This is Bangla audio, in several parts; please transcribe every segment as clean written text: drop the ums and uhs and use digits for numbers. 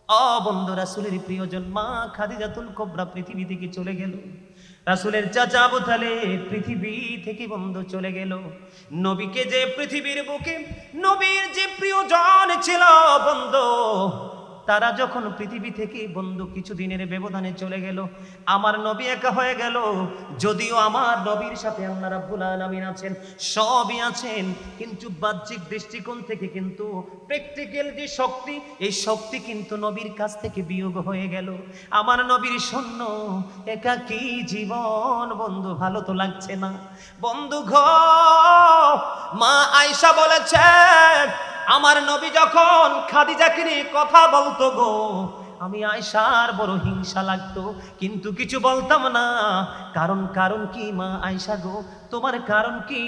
বন্ধু, রাসূলের প্রিয়জন মা খাদিজাতুল কুবরা পৃথিবী থেকে চলে গেল। রাসূলের চাচা আবু তালেব পৃথিবী থেকে বন্ধু চলে গেল। নবীকে যে পৃথিবীর বুকে নবীর যে প্রিয়জন ছিল বন্ধু, তারা যখন পৃথিবী থেকে বন্ধু কিছুদিনের ব্যবধানে চলে গেল, আমার নবী একা হয়ে গেল। যদিও আমার নবীর সাথে আল্লাহ রাব্বুল আলামিন আছেন, সবই আছেন, কিন্তু বাহ্যিক দৃষ্টিকোণ থেকে কিন্তু প্র্যাকটিক্যাল যে শক্তি, এই শক্তি কিন্তু নবীর কাছ থেকে বিয়োগ হয়ে গেল। আমার নবীর শূন্য একাকী জীবন বন্ধু, ভালো তো লাগছে না বন্ধু। মা আয়েশা বলেছেন, আমার নবী যখন খাদিজাকে নিয়ে কথা বলতো গো, আমি আয়েশার বড় হিংসা লাগতো, কিন্তু কিছু বলতাম না। কারণ কি মা আয়েশা গো, তোমার কারণ কি?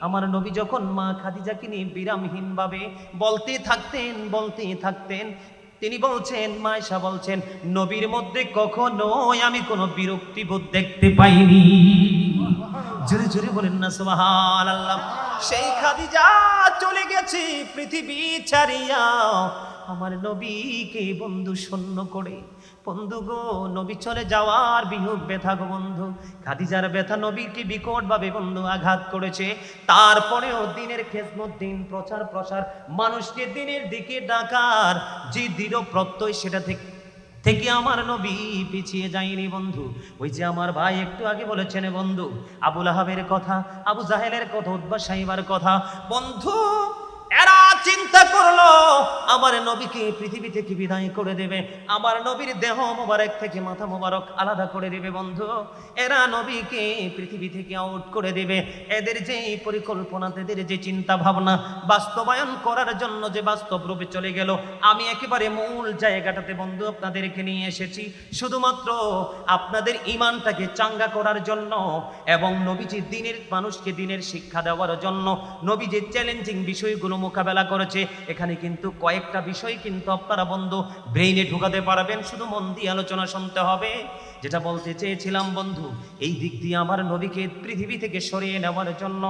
আমার নবী যখন মা খাদিজাকে নিয়ে বিরামহীন ভাবে বলতে থাকতেন, তিনি বলছেন, মা আয়েশা বলছেন, নবীর মধ্যে কখনোই আমি কোনো বিরক্তিবোধ দেখতে পাইনি। জোরে জোরে বলেন না সুবহানাল্লাহ। সেই খাদিজা চলে গেছে পৃথিবী ছাড়িয়া, আমার নবীকে বন্ধু শূন্য করে। বন্ধু গো, নবী চলে যাওয়ার বিয়োগ ব্যথা গো বন্ধু, খাদিজার ব্যথা নবীকে বিকট ভাবে বন্ধু আঘাত করেছে। তারপরেও দিনের খেজমত, দিন প্রচার, মানুষকে দিনের দিকে ডাকার যে দৃঢ় প্রত্যয়, সেটা থেকে আমার নবী পিছিয়ে যায়নি বন্ধু। ওই যে আমার ভাই একটু আগে বলেছেন বন্ধু, আবু লাহাবের কথা, আবু জাহেলের কথা, উতবা সাইবার কথা বন্ধু, এরা চিন্তা করলো আমার নবীকে পৃথিবী থেকে বিদায় করে দেবে, আমার নবীর দেহ মোবারক থেকে মাথা মোবারক আলাদা করে দেবে বন্ধু। এরা নবীকে পৃথিবী থেকে আউট করে দেবে। এদের যে পরিকল্পনা, এদের যে চিন্তা ভাবনা বাস্তবায়ন করার জন্য যে বাস্তব রূপে চলে গেল, আমি একেবারে মূল জায়গাটাতে বন্ধু আপনাদেরকে নিয়ে এসেছি, শুধুমাত্র আপনাদের ঈমানটাকে চাঙ্গা করার জন্য এবং নবীজি দিনের মানুষকে দিনের শিক্ষা দেওয়ার জন্য। নবী যে চ্যালেঞ্জিং বিষয়গুলো মোকাবেলা করেছে, এখানে কিন্তু কয়েকটা বিষয় কিন্তু আপনারা বন্ধু ব্রেইনে ঢুকাতে পারবেন, শুধু মন দিয়ে আলোচনা শুনতে হবে। যেটা বলতে চেয়েছিলাম বন্ধু, এই দিক দিয়ে আমার নবীকে পৃথিবী থেকে সরিয়ে নেওয়ার জন্য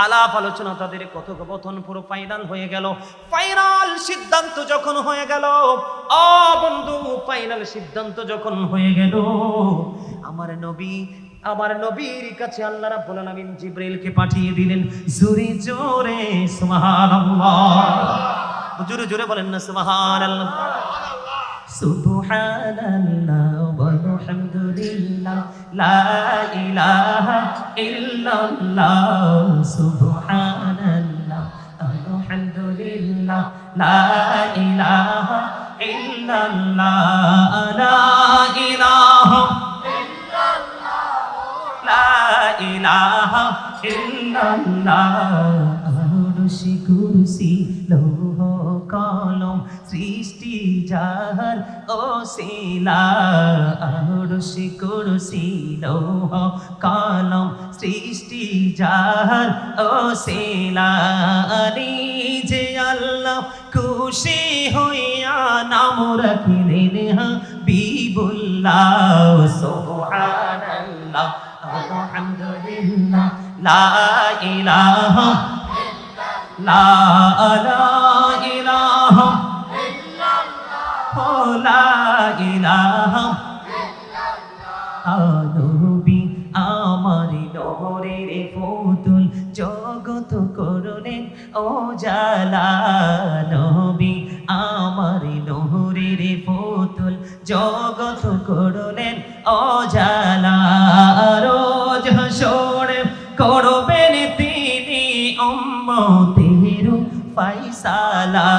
আলাপ আলোচনা, তাদের কথোপকথন পুরো ফাইনাল হয়ে গেল। ফাইনাল সিদ্ধান্ত যখন হয়ে গেল বন্ধু, ফাইনাল সিদ্ধান্ত যখন হয়ে গেল, আমার নবীর কাছে আল্লাহ রাব্বুল আলামিন জিবরাইলকে পাঠিয়ে দিলেন। জোরে জোরে সুবহানাল্লাহ, জোরে জোরে বলেন না সুবহানাল্লাহ। সুবহানাল্লাহ ওয়ালহামদুলিল্লাহ লা ইলাহা ইল্লাল্লাহ, সুবহানাল্লাহ আলহামদুলিল্লাহ লা ইলাহা ইল্লাল্লাহ, লা ইলাহা ইলাহা ইল্লাল্লাহ। আরশি কুরসি লৌহ কলম সৃষ্টি যাহার ওসিলা, আরশি কুরসি লৌহ কলম সৃষ্টি যাহার ওসিলা, নিজে আল্লাহ খুশি হইয়া নাম রাখিলেন হাবিবুল্লাহ। সুবহানাল্লাহ আলহামদুলিল্লাহ লা ইলাহা ইল্লাল্লাহ, লা ইলাহা নবী আমার নহরের পুতুল, জগত করলেন উজালা। নবী আমার নহরের পুতুল, জগত করলেন উজালা। রোজ হাসরে করবেন তিনি উম্মতের ফায়সালা।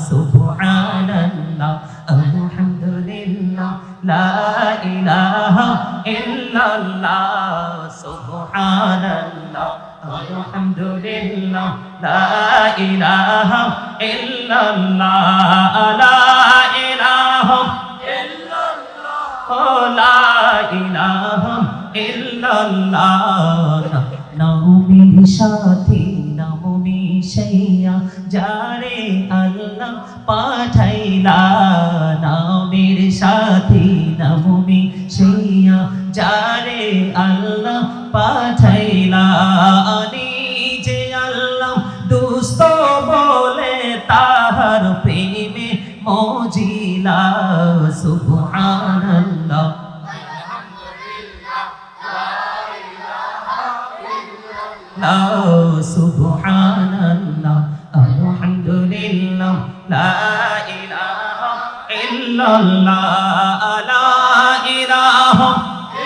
সুবহানাল্লাহ আলহামদুলিল্লাহ লা ইলাহা ইল্লাল্লাহ, সুবহানাল্লাহ আলহামদুলিল্লাহ লা ইলাহা ইল্লাল্লাহ, লা ইলাহা ইল্লাল্লাহ, লা ইলাহা ইল্লাল্লাহ। নামের সাথে নাম মিশাইয়া যারে আল্লাহ পাঠাইলা, নামের সাথে নাম মিশাইয়া যারে আল্লাহ পাঠাইলা, নিজে আল্লাহ দুস্ত বলে তাহার প্রেমে মজিলা। সুবহানাল্লাহ লা সুবহানাল্লাহ আলহামদুলিল্লাহ লা ইলাহা ইল্লাল্লাহ লা ইলাহা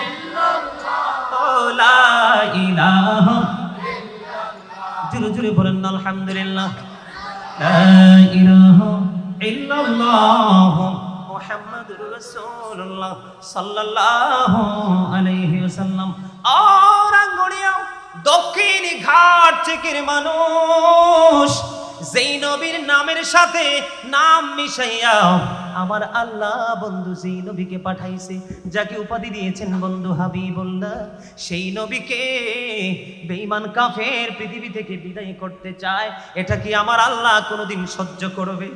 ইল্লাল্লাহ লা ইলাহা ইল্লাল্লাহ জোরে জোরে বলেন আলহামদুলিল্লাহ লা ইলাহা ইল্লাল্লাহ মুহাম্মাদুর রাসূলুল্লাহ সাল্লাল্লাহু আলাইহি ওয়াসাল্লাম। আরাঙ্গুনিয়া দক্ষিণ ঘাট থেকে মানুষ যেই নবীর নামের সাথে নাম মিশাইয়া আমার আল্লাহ বন্ধু যেই নবীকে পাঠাইছে, যাকে উপাধি দিয়েছেন বন্ধু হাবিবুল্লাহ, সেই নবীকে বেঈমান কাফের পৃথিবী থেকে বিদায় করতে চায়। এটা কি আমার আল্লাহ কোনোদিন সহ্য করবে?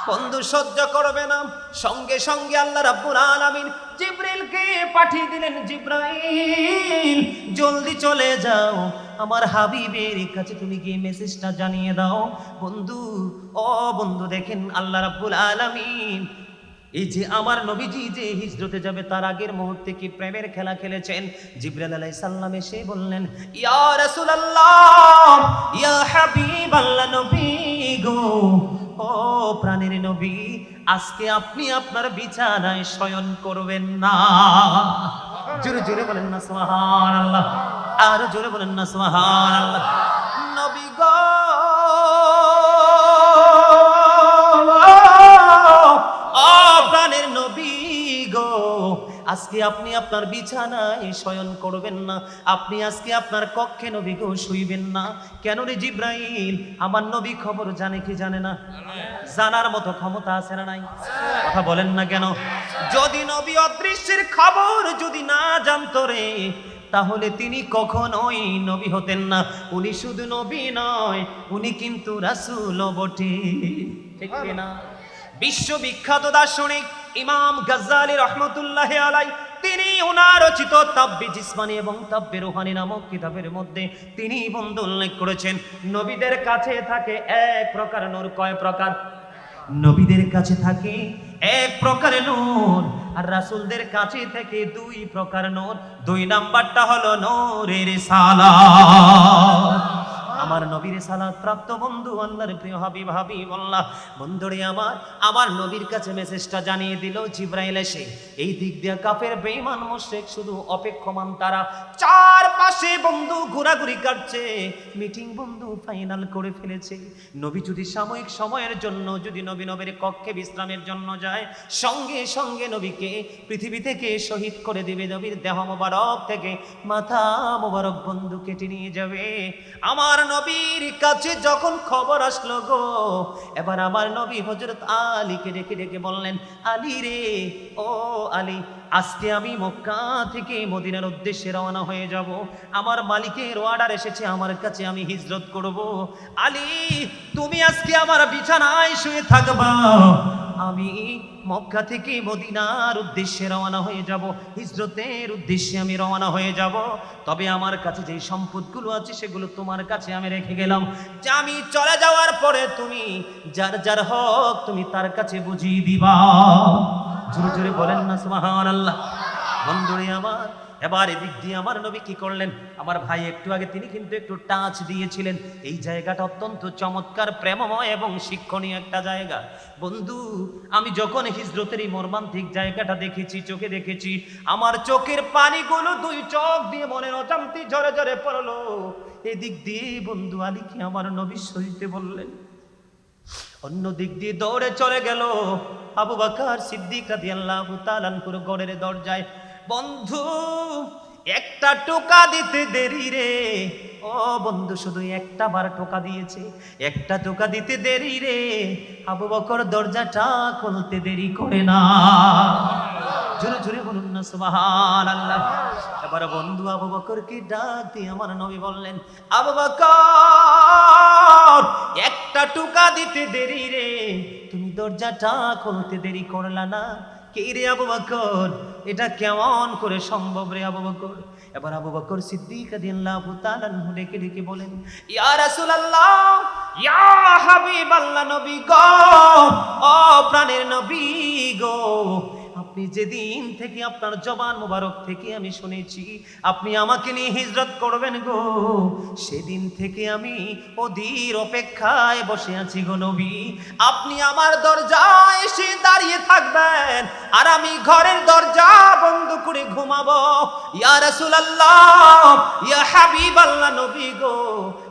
বন্ধু সহ্য করবে না। সঙ্গে সঙ্গে আল্লাহ রাব্বুল আলামিন জিবরিলকে পাঠিয়ে দিলেন, জিবরাইল জলদি চলে যাও, আমার হাবিবের কাছে তুমি গিয়ে মেসেজটা জানিয়ে দাও। বন্ধু ও বন্ধু দেখেন আল্লাহ রাব্বুল আলামিন এই যে আমার নবীজি যে হিজরতে যাবে তার আগের মুহূর্তে কি প্রেমের খেলা খেলেছেন। জিবরাইল আলাইহিস সালাম এসে বললেন, ইয়া রাসূলুল্লাহ ইয়া হাবিবাল্লাহ, নবী গো, ও প্রাণের নবী, আজকে আপনি আপনার বিছানায় শয়ন করবেন না। জোরে জোরে বলেন না সুবহানাল্লাহ, আর জোরে বলেন না সুবহানাল্লাহ। নবী গো, ও প্রাণের নবী গো, আজকে আপনি আপনার বিছানায় শয়ন করবেন না, আপনি আজকে আপনার কক্ষে নবী গো শুইবেন না। কেন রে জিবরাইল, আমার নবী খবর জানে কি জানে না? জানার মতো ক্ষমতা আছে না নাই? কথা বলেন না কেন? যদি নবী অদৃশ্যের খবর যদি না জানতো রে, তাহলে তিনি কখনোই নবী হতেন না। উনি শুধু নবী নয়, উনি কিন্তু রাসূলও বটে, ঠিক না? বিশ্ববিখ্যাত দার্শনিক ইমাম গাজ্জালি রহমতুল্লাহ আলাইহি, তিনি ওনার রচিত তাব্বি জিসমানি এবং তাব্বি রুহানি নামক কিতাবের মধ্যে তিনি বন্ধু উল্লেখ করেছেন, নবীদের কাছে থাকে এক প্রকার নূর। কয় প্রকার? নবীদের কাছে থাকে এক প্রকার নূর, আর রাসূলদের কাছে থেকে দুই প্রকার নূর। দুই নাম্বারটা হলো নূরে রিসালাত। আমার নবীর সালাত প্রাপ্ত বন্ধু আল্লাহর প্রিয় হাবিব হাবিবুল্লাহ, বন্ধুরে আমার নবীর কাছে মেসেজটা জানিয়ে দিল জিবরাইল এসে। এই দিক দিয়ে কাফের বেঈমান মুশরিক শুধু অপেক্ষমান, তারা চারপাশে বন্ধু ঘোরাঘুরি কাটছে, মিটিং বন্ধু ফাইনাল করে ফেলেছে। নবী যদি সাময়িক সময়ের জন্য যদি নবীর কক্ষে বিশ্রামের জন্য যায়, সঙ্গে সঙ্গে নবীকে পৃথিবী থেকে শহীদ করে দিবে। নবীর দেহ মোবারক থেকে মাথা মোবারক বন্ধু কেটে নিয়ে যাবে। আমার নবীর কাছে যখন খবর আসলো গো, এবার আমার নবী হযরত আলীকে ডেকে ডেকে বললেন, আলী রে, ও আলী, আজকে আমি মক্কা থেকে মদিনার উদ্দেশ্যে রওনা হয়ে যাব। আমার মালিকের অর্ডার এসেছে আমার কাছে, আমি হিজরত করব। আলী, তুমি আজকে আমার বিছানায় শুয়ে থাকবা, আমি মক্কা থেকে মদিনার উদ্দেশ্যে রওনা হয়ে যাব, হিজরতের উদ্দেশ্যে আমি রওনা হয়ে যাব। তবে আমার কাছে যে সম্পদগুলো আছে সেগুলো তোমার কাছে আমি রেখে গেলাম, যে আমি চলে যাওয়ার পরে তুমি যার যার হক তুমি তার কাছে বুঝিয়ে দিবা। জোরে জোরে বলেন না সুবহানাল্লাহ। বন্ধুরে আমার, এবার এদিক দিয়ে আমার নবী কি করলেন? আমার ভাই একটু আগে তিনি কিন্তু একটু টাচ দিয়েছিলেন, এই জায়গাটা অত্যন্ত চমৎকার, প্রেমময় এবং শিক্ষণীয় একটা জায়গা। বন্ধু, আমি যখন হিজরতের এই মর্মান্তিক জায়গাটা দেখেছি, চোখে দেখেছি, আমার চোখের পানিগুলো দুই চোখ দিয়ে মনের অজান্তে ঝরে ঝরে পড়লো। এদিক দিয়ে বন্ধু আলীকে আমার নবী সইতে বললেন, অন্য দিক দিয়ে দৌড়ে চলে গেল আবু বকর সিদ্দিক রাদিয়াল্লাহু তাআলা আনহুর ঘরের দরজায়। বন্ধু, একটা টোকা দিতে দেরি রে, ও বন্ধু, শুধু একটা বার টোকা দিয়েছে, একটা টোকা দিতে দেরি রে, আবু বকর দরজাটা খুলতে দেরি করে না। জোরে জোরে বলুন না সুবহানাল্লাহ। এবার বন্ধু আবু বকরকে ডাক দিয়ে আমার নবী বললেন, আবু বকর, একটা টোকা দিতে দেরি রে, তুমি দরজাটা খুলতে দেরি করলা না। কে রে আবু বকর, এটা কেমন করে সম্ভব রে আবু বকর? এবার আবু বকর সিদ্দিক রাদিয়াল্লাহু তাআলা আনহু ডেকে ডেকে বলেন, ইয়া রাসূলুল্লাহ, ইয়া হাবিবাল্লাহ, নবী গো, ও প্রাণের নবী গো, আপনি যেদিন থেকে আপনার জবান মোবারক থেকে আমি শুনেছি আপনি আমাকে নিয়ে হিজরত করবেন গো, সেদিন থেকে আমি অধীর অপেক্ষায় বসে আছি গো নবী। আপনি আমার দরজায় এসে দাঁড়িয়ে থাকবেন আর আমি ঘরের দরজা বন্ধ করে ঘুমাবো। ইয়া রাসূলুল্লাহ, ইয়া হাবিবাল্লাহ, নবী গো,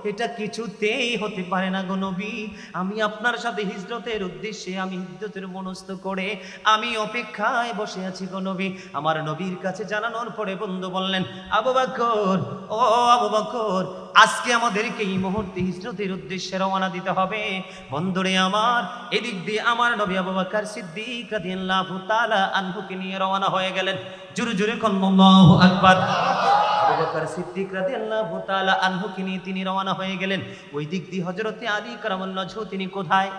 এটা কিছুতেই হতে পারে না গো নবী। আমি আপনার সাথে হিজরতের উদ্দেশ্যে আমি হিজরতের মনস্থ করে আমি অপেক্ষায় বসে আছি গো নবী। আমার নবীর কাছে জানানোর পরে বন্ধু বললেন, আবু বকর, ও আবু বকর, আজকে আমাদেরকে এই মুহূর্তে হিজরতের উদ্দেশ্যে রওনা দিতে হবে। বন্ধুরে আমার, এদিক দিয়ে আমার নবী আবু বকর সিদ্দিক রাদিয়াল্লাহু তাআলা আনহুকে নিয়ে রওনা হয়ে গেলেন। জোরে জোরে আল্লাহু আকবার। আবু বকর সিদ্দিক রাদিয়াল্লাহু তাআলা আনহুকে নিয়ে তিনি রওনা হয়ে গেলেন। ওই দিক দিয়ে হযরতে আলী কারামাল্লাহু ওয়াজহু তিনি কোথায়?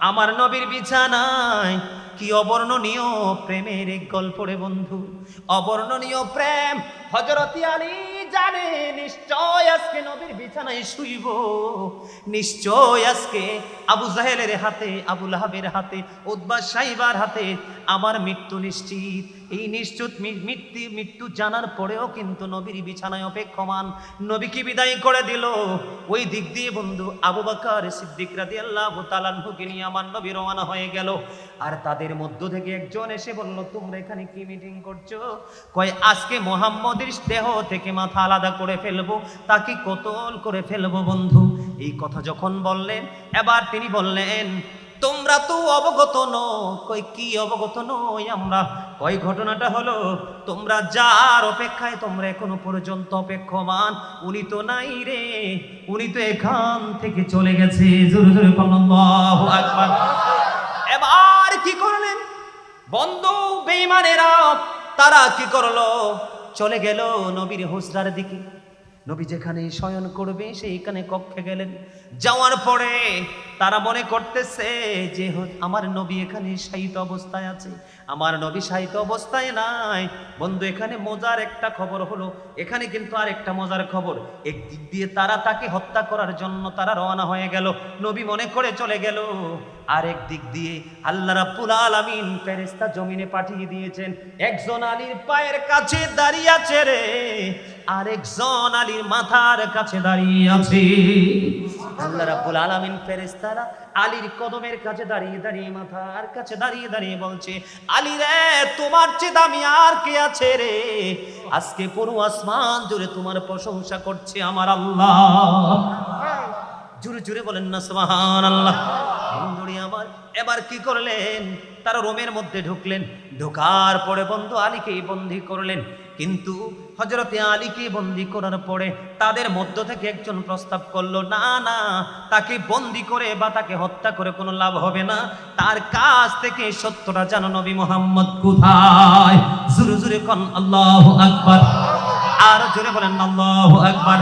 আমার নবীর বিছানায়। কি অবর্ণনীয় প্রেমের এক গল্প রে বন্ধু, অবর্ণনীয় প্রেম। হযরতে আলী জানে নিশ্চয় আজকে নবীর বিছানায় শুইব, নিশ্চয় আজকে আবু জাহেলের হাতে, আবু লাহাবের হাতে, উতবা সাইবার হাতে আমার মৃত্যু নিশ্চিত। এই নিশ্চিত মৃত্যু জানার পরেও কিন্তু নবীর বিছানায় অপেক্ষমান। নবীকে বিদায় করে দিল। ওই দিক দিয়ে বন্ধু আবু বকর সিদ্দিক রাদিয়াল্লাহু তাআলা আনহুকে নিয়ে আমার নবী রওনা হয়ে গেল। আর তাদের মধ্য থেকে একজন এসে বলল, তোমরা এখানে কি মিটিং করছো? কয়, আজকে মুহাম্মদের দেহ থেকে মাথা আলাদা করে ফেলবো, তাকে কতল করে ফেলবো বন্ধু। এই কথা যখন বললেন, এবার তিনি বললেন, তোমরা তো অবগত নও। কই, কি অবগত নই আমরা? কই, ঘটনাটা হলো, তোমরা যার অপেক্ষায় তোমরা এখনো পর্যন্ত অপেক্ষমান, উনি তো নাই রে, উনি তো এখান থেকে চলে গেছে। জোরে জোরে আল্লাহু আকবার। এবার কি করলেন বন্ধু বেঈমানেরা? তারা কি করলো? চলে গেল নবীর হুজরার দিকে। নবী যেখানে শয়ন করবে সেইখানে কক্ষে গেলেন। যাওয়ার পরে তারা মনে করতেছে যে আমার নবী এখানে শায়িত অবস্থায় আছে। আমার নবী শায়িত অবস্থায় নাই বন্ধু। এখানে মজার একটা খবর হলো, এখানে কিন্তু আর একটা মজার খবর। একদিক দিয়ে তারা তাকে হত্যা করার জন্য তারা রওনা হয়ে গেল, নবী মনে করে চলে গেল। আরেক দিক দিয়ে আল্লাহ রাব্বুল আলামিন ফেরেশতা জমিনে পাঠিয়ে দিয়েছেন। একজন আলীর পায়ের কাছে দাঁড়িয়ে আছে রে, আরেকজন আলীর মাথার কাছে দাঁড়িয়ে আছে। আল্লাহ রাব্বুল আলামিন ফেরেশতারা আলীর কদমের কাছে দাঁড়িয়ে দাঁড়িয়ে, মাথার কাছে দাঁড়িয়ে দাঁড়িয়ে বলছে, আলী রে, তোমার চেয়ে দামি আর কে আছে রে? আজকে পুরো আসমান জুড়ে তোমার প্রশংসা করছে আমার আল্লাহ। জোরে জোরে বলেন না সুবহানাল্লাহ। বন্ধুরি আমার, এবার কি করলেন? তারা রোমের মধ্যে ঢুকলেন। ঢোকার পরে বন্ধু আলীকে বন্দী করলেন। কিন্তু হযরতে আলীকে বন্দী করার পরে তাদের মধ্য থেকে একজন প্রস্তাব করলো, না না, তাকে বন্দী করে বা তাকে হত্যা করে কোনো লাভ হবে না। তার কাছ থেকে সত্যটা জানো নবী মুহাম্মদ কোথায়? জোরে জোরে কোন আল্লাহু আকবার। আর জোরে বলেন আল্লাহু আকবার।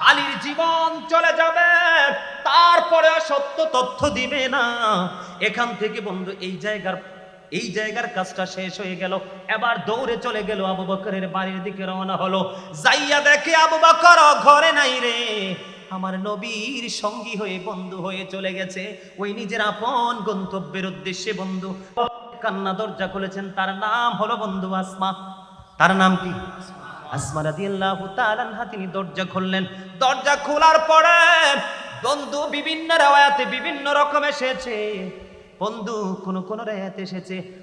আলীর জীবন চলে যাবে, তারপরে সত্য তথ্য দিবে না। এখান থেকে বন্ধু এই জায়গার কাজটা শেষ হয়ে গেল। এবার দৌড়ে চলে গেল আবু বকরের বাড়ির দিকে রওনা হলো। যাইয়া দেখে আবু বকর ঘরে নাই রে। আমার নবীর সঙ্গী হয়ে, বন্ধু হয়ে চলে গেছে ওই নিজের আপন গন্তব্যের উদ্দেশ্যে। বন্ধু কান্না দরজা খুলেছেন, তার নাম হলো বন্ধু আসমা। তার নাম কি? আসমা রাদিয়াল্লাহু তাআলা আনহা। তিনি দরজা খুললেন। দরজা খোলার পরে বন্ধু বিভিন্ন রাওয়ায়াতে বিভিন্ন রকম এসেছে বন্ধু। কোন কোন রাওয়ায়াতে এসেছে